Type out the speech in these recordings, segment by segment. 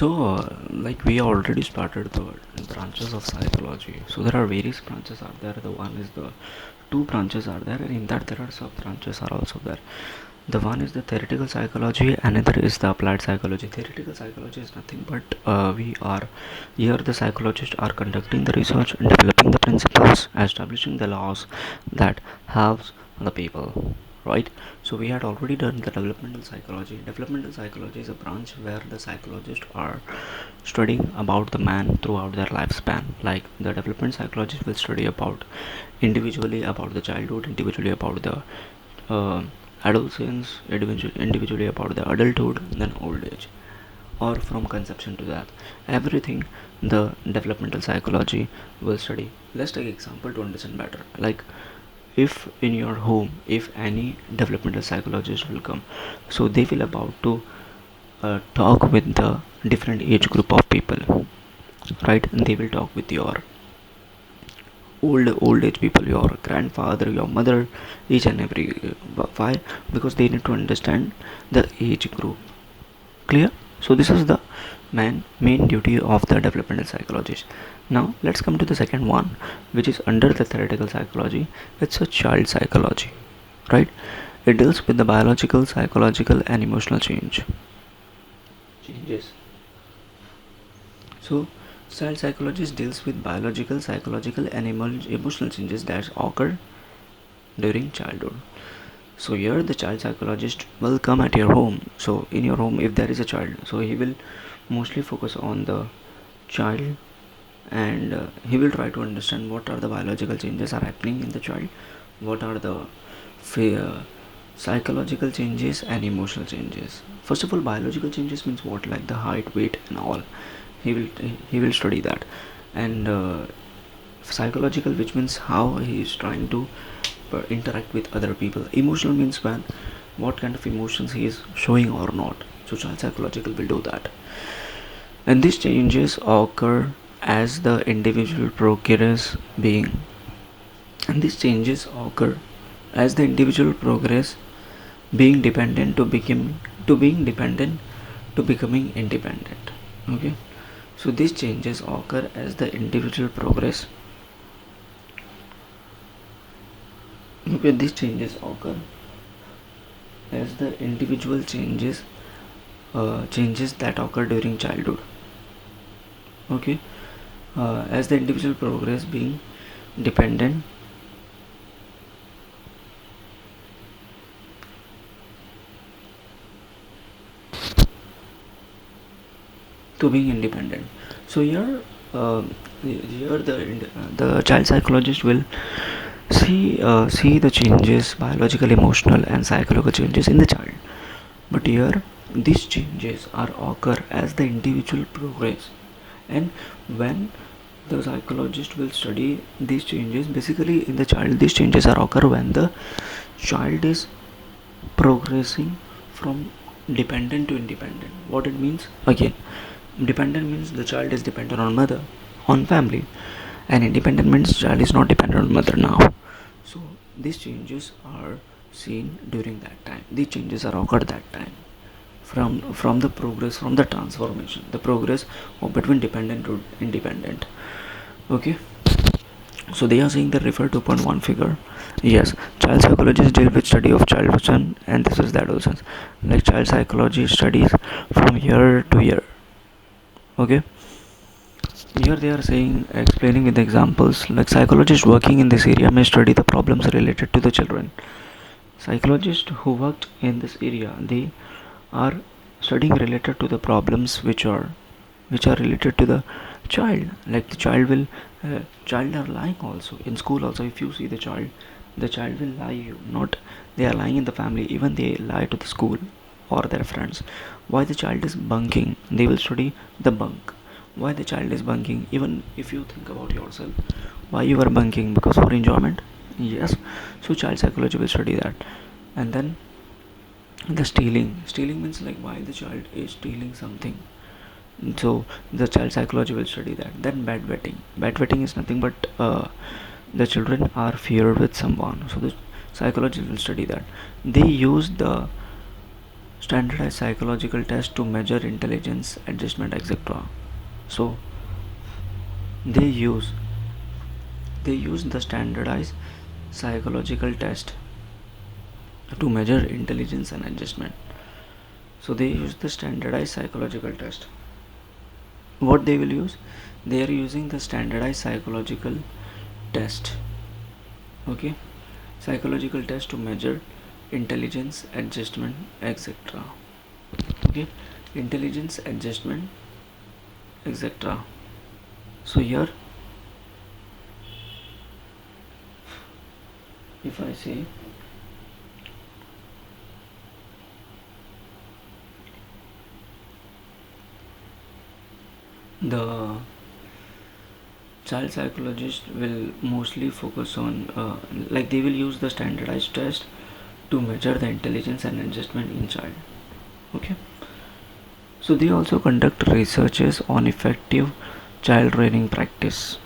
Like we already started the branches of psychology. So there are various branches are there. The one is the two branches are there, and in that there are sub branches are also there. The one is the theoretical psychology, another is the applied psychology. Theoretical psychology is nothing but we are here the psychologists are conducting the research, developing the principles, establishing the laws that helps the people, right? So we had already done the developmental psychology. Developmental psychology is a branch where the psychologists are studying about the man throughout their lifespan. Like the development psychologist will study about individually about the childhood, individually about the uh, adolescence, individually about the adulthood, then old age, or from conception to that. Everything the developmental psychology will study. Let's take example to understand better. Like if in your home, if any developmental psychologist will come, so they will about to talk with the different age group of people, right? And they will talk with your old age people, your grandfather, your mother, each and every why? Because they need to understand the age group. Clear? So this is the main duty of the developmental psychologist. Now let's come to the second one, which is under the theoretical psychology. It's a child psychology, right? It deals with the biological, psychological and emotional changes. So child psychologist deals with biological, psychological and emotional changes that occur during childhood. So here the child psychologist will come at your home. So in your home, if there is a child, so he will mostly focus on the child, and he will try to understand what are the biological changes are happening in the child, what are the psychological changes and emotional changes. First of all, biological changes means what? Like the height, weight and all. he will he will study that. And psychological, which means how he is trying to interact with other people. Emotional means when what kind of emotions he is showing or not. So child psychological will do that. And these changes occur as the individual progress being and these changes occur as the individual progress being dependent to being dependent to becoming independent. Okay, so these changes occur as the individual progress. Okay, these changes occur as the individual changes that occur during childhood. Okay, as the individual progress being dependent to being independent. So here the child psychologist will see the changes, biological, emotional and psychological changes in the child. But here these changes are occur as the individual progress. And when the psychologist will study these changes, basically in the child these changes are occur when the child is progressing from dependent to independent. What it means? Again, dependent means the child is dependent on mother, on family, and independent means child is not dependent on mother now. So these changes are seen during that time. These changes are occurred that time, from the progress, from the transformation, the progress of between dependent to independent. Okay, so they are saying they refer to point one figure. Yes, child psychologists deal with study of childhood, and this is the adolescence. Like child psychology studies from year to year. Okay, here they are saying, explaining with examples, like psychologists working in this area may study the problems related to the children. Psychologists who worked in this area, they are studying related to the problems which are related to the child. Like the child will child are lying also in school also. If you see the child will lie you, not they are lying in the family, even they lie to the school or their friends. Why the child is bunking, they will study the bunk. Why the child is bunking? Even if you think about yourself, why you are bunking? Because for enjoyment? Yes. So child psychology will study that. And then the stealing means like why the child is stealing something. So the child psychology will study that. Then bad wetting is nothing but the children are feared with someone, so the psychology will study that. They use the standardized psychological tests to measure intelligence, adjustment, etc. So they use they use the standardized psychological test to measure intelligence and adjustment. So they use the standardized psychological test. What they will use? They are using the standardized psychological test. Okay, psychological test to measure intelligence, adjustment, etc. Okay, intelligence, adjustment, etc. So here, if I say the child psychologist will mostly focus on like they will use the standardized test to measure the intelligence and adjustment in child. Okay, so they also conduct researches on effective child training practice.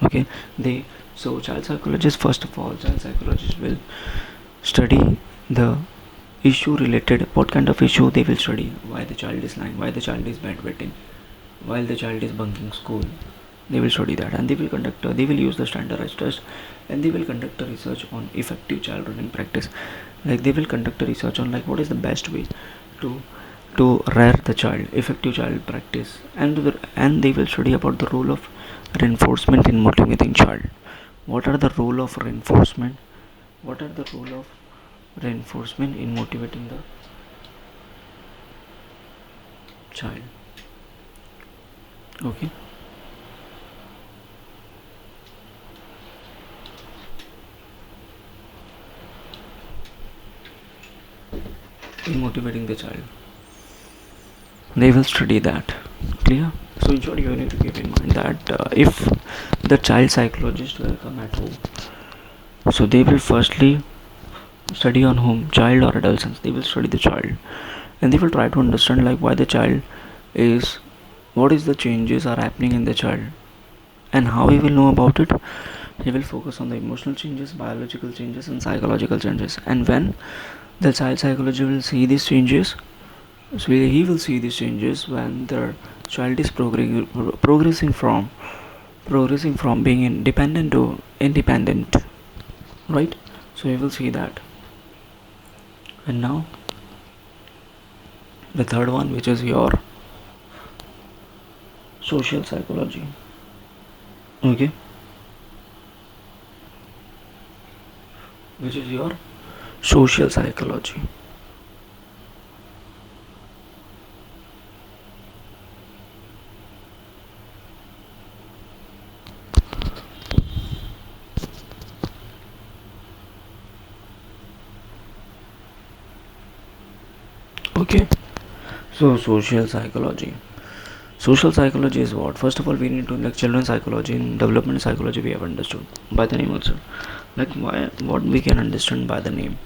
Okay, they so child psychologists, first of all, child psychologists will study the issue related, what kind of issue they will study, why the child is lying, why the child is bedwetting, while the child is bunking school. They will study that, and they will use the standardized test, and they will conduct a research on effective child training practice. Like they will conduct a research on like what is the best way to rear the child, effective child practice, and they will study about the role of reinforcement in motivating child. What are the role of reinforcement? What are the role of reinforcement in motivating the child? Okay. In motivating the child, they will study that. Clear? So in short, you need to keep in mind that if the child psychologist will come at home, so they will firstly study on whom, child or adolescents. They will study the child, and they will try to understand like why the child is, what is the changes are happening in the child, and how he will know about it. He will focus on the emotional changes, biological changes, and psychological changes. And when the child psychology will see these changes, so he will see these changes when the child is progressing from being independent to independent, right? So he will see that. And now the third one, which is your social psychology. Okay, which is your social psychology. Okay, so social psychology. Social psychology is what? First of all, we need to like children's psychology and development psychology. We have understood by the name also. Like why? What we can understand by the name.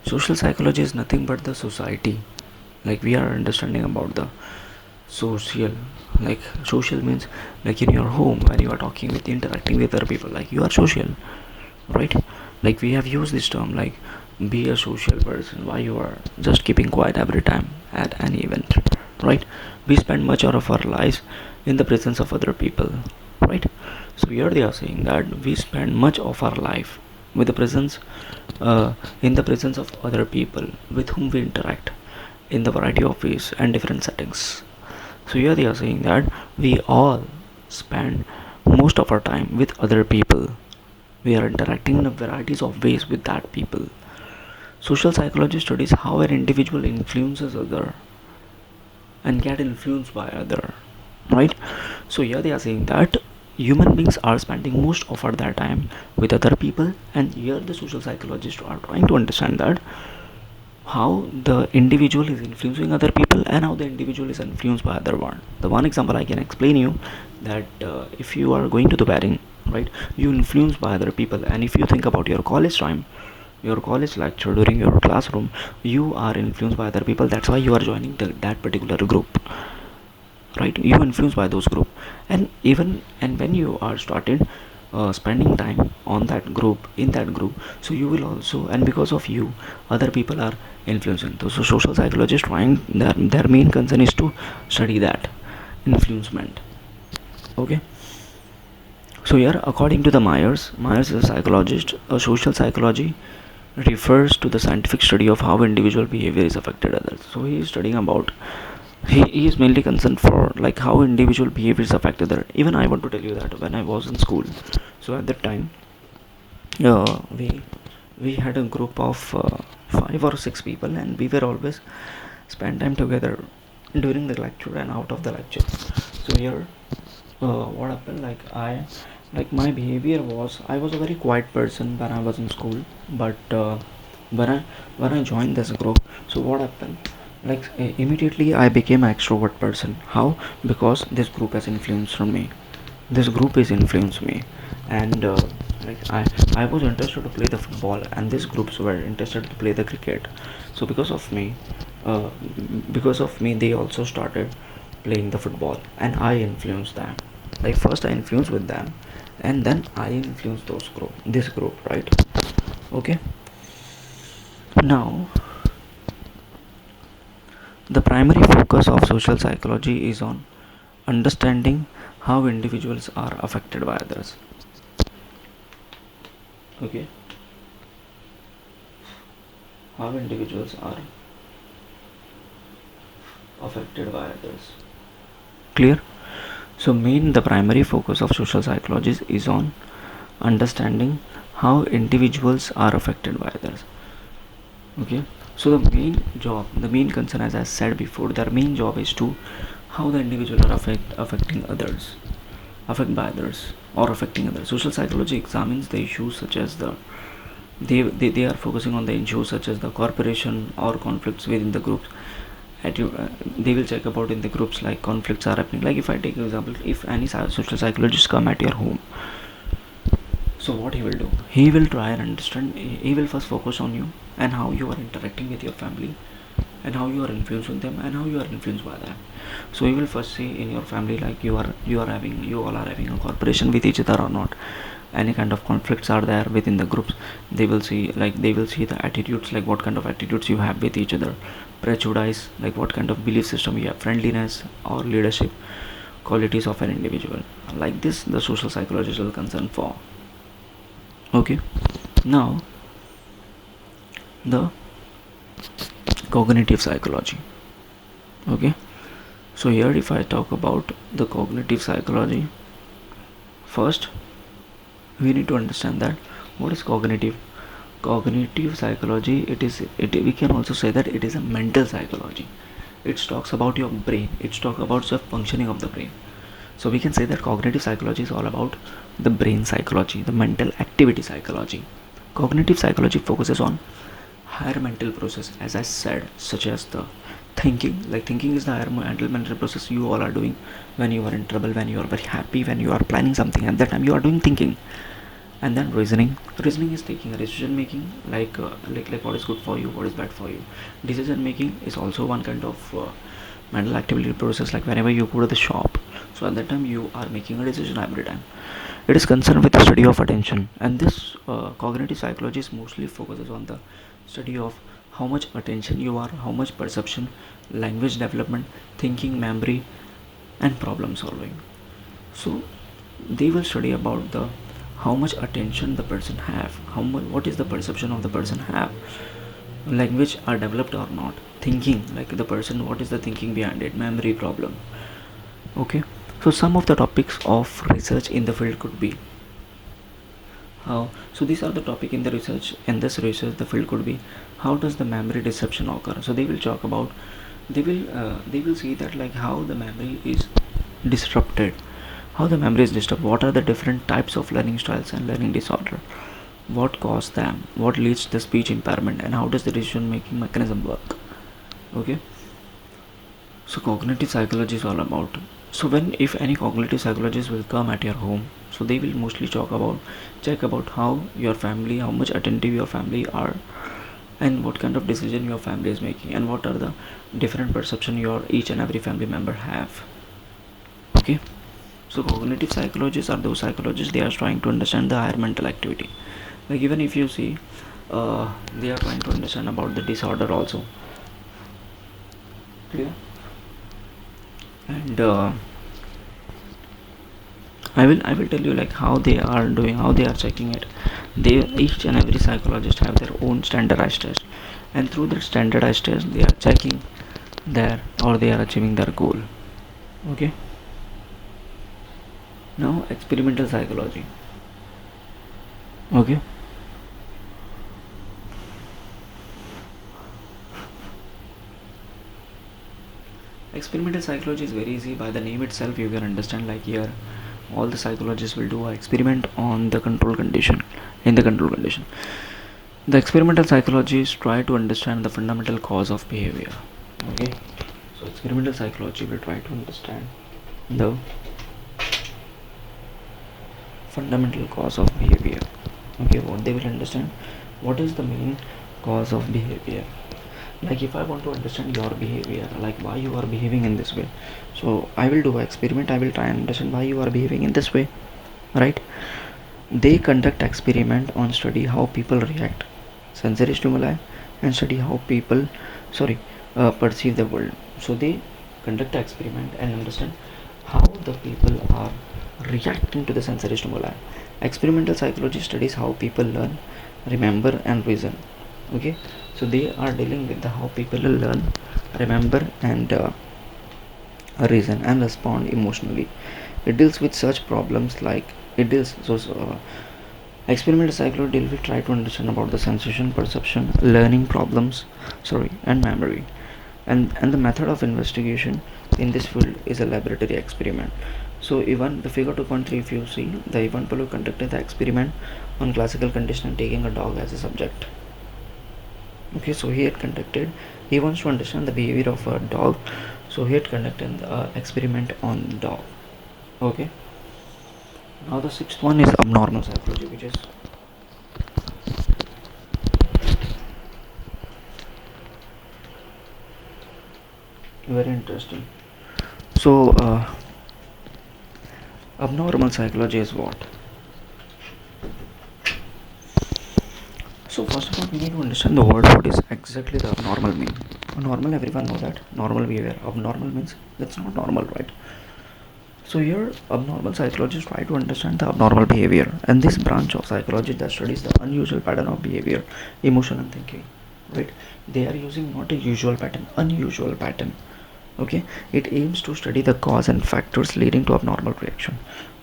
Social psychology is nothing but the society. Like we are understanding about the social. Like social means like in your home when you are talking with, interacting with other people. Like you are social, right? Like we have used this term like be a social person. Why you are just keeping quiet every time at any event, right? We spend much of our lives in the presence of other people, right? So here they are saying that we spend much of our life with the presence in the presence of other people with whom we interact in the variety of ways and different settings. So here they are saying that we all spend most of our time with other people. We are interacting in a varieties of ways with that people. Social psychology studies how an individual influences other and get influenced by other, right? So here they are saying that human beings are spending most of their time with other people, and here the social psychologists are trying to understand that how the individual is influencing other people and how the individual is influenced by other one. The one example I can explain you that if you are going to the wedding, right, you influenced by other people, and if you think about your college time, your college lecture, during your classroom, you are influenced by other people. That's why you are joining that particular group, right? You influenced by those group, and even and when you are started spending time on that group, in that group, so you will also, and because of you, other people are influencing. So social psychologists trying their main concern is to study that influencement. Okay. So here, according to the Myers is a psychologist. A social psychology refers to the scientific study of how individual behavior is affected others. So he is studying about, he is mainly concerned for like how individual behavior is affected other. Even I want to tell you that when I was in school, so at that time, we had a group of 5 or 6 people, and we were always spend time together during the lecture and out of the lecture. So here, what happened, like my behavior was, I was a very quiet person when I was in school, but when i when I joined this group, so what happened, like immediately I became an extrovert person. How? Because this group has influenced on me. This group is influenced me, and like I was interested to play the football, and these groups were interested to play the cricket. So uh, because of me they also started playing the football, and I influenced them. Like first I influenced with them, and then I influenced this group, right? Okay. Now, the primary focus of social psychology is on understanding how individuals are affected by others. Okay. How individuals are affected by others. Clear? So the primary focus of social psychology is on understanding how individuals are affected by others. Okay. So the main concern, as I said before, their main job is to how the individual are affecting others, affected by others, or affecting others. Social psychology examines the issues such as they are focusing on the issues such as the cooperation or conflicts within the groups. They will check about in the groups like conflicts are happening. Like if I take an example, if any social psychologist come at your home, so what he will do, he will try and understand, he will first focus on you and how you are interacting with your family, and how you are influencing them, and how you are influenced by them. So you will first see in your family, like you all are having a cooperation with each other or not. Any kind of conflicts are there within the groups, they will see the attitudes, like what kind of attitudes you have with each other. Prejudice, like what kind of belief system you have. Friendliness or leadership qualities of an individual. Like this the social psychologist will concern for. Okay. Now, the cognitive psychology. Okay. So here, if I talk about the cognitive psychology, first we need to understand that what is cognitive psychology. We can also say that it is a mental psychology. It talks about your brain, it talks about the functioning of the brain. So we can say that cognitive psychology is all about the brain psychology, the mental activity psychology. Cognitive psychology focuses on higher mental process, as I said, such as the thinking. Like thinking is the higher mental process you all are doing when you are in trouble, when you are very happy, when you are planning something. At that time you are doing thinking. And then reasoning is taking a decision making, like what is good for you, what is bad for you. Decision making is also one kind of mental activity process, like whenever you go to the shop, so at that time you are making a decision every time. It is concerned with the study of attention, and this cognitive psychology is mostly focuses on the study of how much attention you are, how much perception, language development, thinking, memory, and problem solving. So they will study about the how much attention the person have, what is the perception of the person have, language are developed or not, thinking, like the person, what is the thinking behind it, memory, problem. Okay. So some of the topics of research in the field could be how, so these are the topic in the research. In this research the field could be how does the memory deception occur. So they will talk about, they will see that like how the memory is disrupted, how the memory is disturbed, what are the different types of learning styles and learning disorder, what cause them, what leads to speech impairment, and how does the decision making mechanism work. Okay. So cognitive psychology is all about, so when if any cognitive psychologist will come at your home, so they will mostly check about how your family, how much attentive your family are, and what kind of decision your family is making, and what are the different perception your each and every family member have. Okay. So cognitive psychologists are those psychologists, they are trying to understand the higher mental activity. Like even if you see, they are trying to understand about the disorder also. Clear? And I will tell you like how they are doing, how they are checking it. They, each and every psychologist have their own standardized test, and through that standardized test they are checking their, or they are achieving their goal. Okay. Now experimental psychology. Okay. Experimental psychology is very easy. By the name itself you can understand, like here all the psychologists will do an experiment on the control condition. In the control condition, the experimental psychologists try to understand the fundamental cause of behavior. Okay. So experimental psychology will try to understand the fundamental cause of behavior. Okay, what they will understand, what is the main cause of behavior. Like if I want to understand your behavior, like why you are behaving in this way, so I will do an experiment. I will try and understand why you are behaving in this way, right? They conduct experiment on study how people react sensory stimuli, and study how people, sorry, perceive the world. So they conduct experiment and understand how the people are reacting to the sensory stimuli. Experimental psychology studies how people learn, remember, and reason. Okay, so they are dealing with the how people learn, remember, and reason and respond emotionally. It deals with such problems like it deals so experimental psychology will try to understand about the sensation, perception, learning problems, sorry, and memory. And the method of investigation in this field is a laboratory experiment. So even the figure 2.3, if you see, the Ivan Pavlov conducted the experiment on classical condition taking a dog as a subject. Okay, so he wants to understand the behavior of a dog, so he had conducted the experiment on dog. Okay. Now the sixth one is abnormal psychology, which is very interesting. So abnormal psychology is what? So first of all we need to understand the word, what is exactly the abnormal mean. Normal, everyone know that normal behavior. Abnormal means that's not normal, right? So here abnormal psychologists try to understand the abnormal behavior, and this branch of psychology that studies the unusual pattern of behavior, emotion, and thinking, right? They are using not a usual pattern, unusual pattern. Okay, it aims to study the cause and factors leading to abnormal reaction.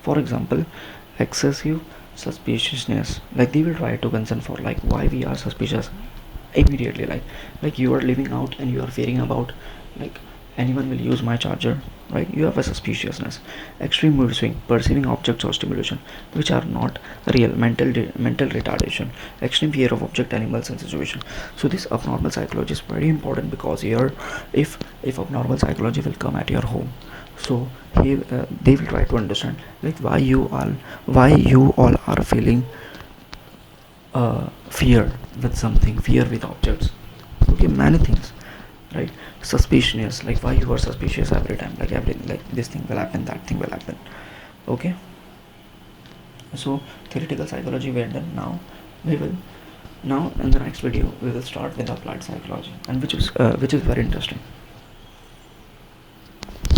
For example, excessive suspiciousness, like they will try to concern for like why we are suspicious immediately, like you are living out and you are fearing about like anyone will use my charger, right? You have a suspiciousness. Extreme mood swing, perceiving objects or stimulation which are not real, mental retardation, extreme fear of object, animals, and situation. So this abnormal psychology is very important, because here if abnormal psychology will come at your home, so they will try to understand like why you all are feeling fear with something, fear with objects. Okay, many things, right? Suspicious, like why you are suspicious every time, like everything, like this thing will happen, that thing will happen. Okay, so theoretical psychology we are done. Now we will, now in the next video we will start with applied psychology, and which is very interesting.